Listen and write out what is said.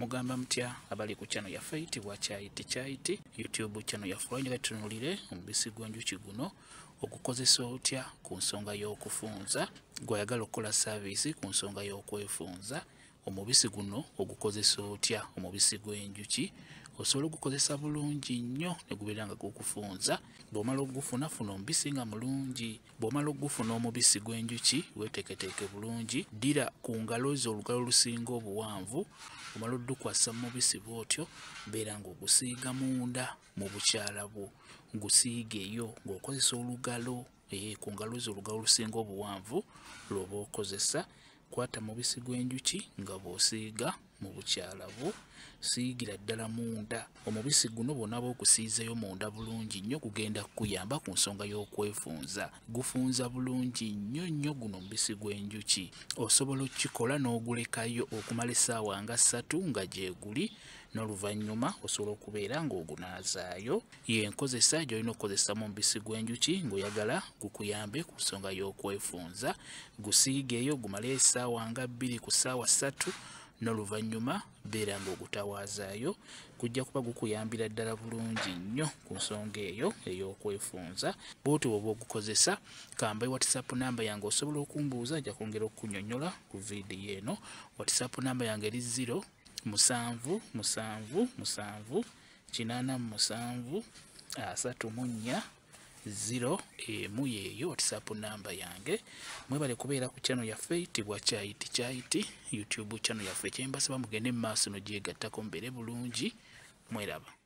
Mugamba mutya abali ku channel yaffe eyitibwa Kyayiti YouTube channel yaffe njagala tutunulire omubisi gw'enjuki guno okukozesa otya ku nsonga y'okufunza gw'ayagala okukola service ku nsonga y'okwefunza. Omubisi guno ogukozesa otya omubisi gw'enjuki osobola okukozesa bulungi nnyo ne gubeera nga gukufunza. Bw'omala ogufuna funa omubisi nga mulungi. Bw'omala ogufuna omubisi gw'enjuki weeteeketeeke bulungi, ddira ku ngalo zo olugalo olusinga obuwanvu, omala oddukwasa mubisi bw'otyo beera ng'ogusiiga munda mu bukyala bwo, gusiigeyo ng'okozesa olugalo ku ngalo zo olugalo olusinga obuwanvu lw'oba okozesa. Kwata mubisi gw'enjuki nga bw'osiiga mu bukyala bwo, siigira ddala munda. Omubisi guno bw'onaaba ogusiizeeyo munda bulungi nnyo gugenda kukuyamba ku nsonga y'okwefunza. Gufunza bulungi nnyo nnyo guno omubisi gw'enjuki. Osobola okukikola n'ogulekayo okumala essaawa nga 3 nga gyeguli, n'oluvannyuma osobola okubeera ng'ogunaazaayo. Y'enkozesa gy'olina okukozesamu omubisi gw'enjuki ng'oyagala gukuyambe ku nsonga y'okwefunza. Gusiigeyo gumale essaawa nga 2 ku ssaawa 3, n'oluvannyuma beera ng'ogutawaazaayo. Gujja kuba gukuyambira ddala bulungi nnyo ku nsonga eyo ey'okwefunza. Bw'otyo bw'oba ogukozesa, kamba WhatsApp namba yange osobola okumbuuza, ajja kwongera okukunnyonnyola ku viidiyo eno. WhatsApp namba yange eri 0778734 yeeyo WhatsApp namba yange. Mwebale kubeera ku channel yaffe eyitibwa Kyayiti YouTube channel yaffe. Kyembasaba mugende mu maaso n'ogyegattako mubeere bulungi. Mweraba.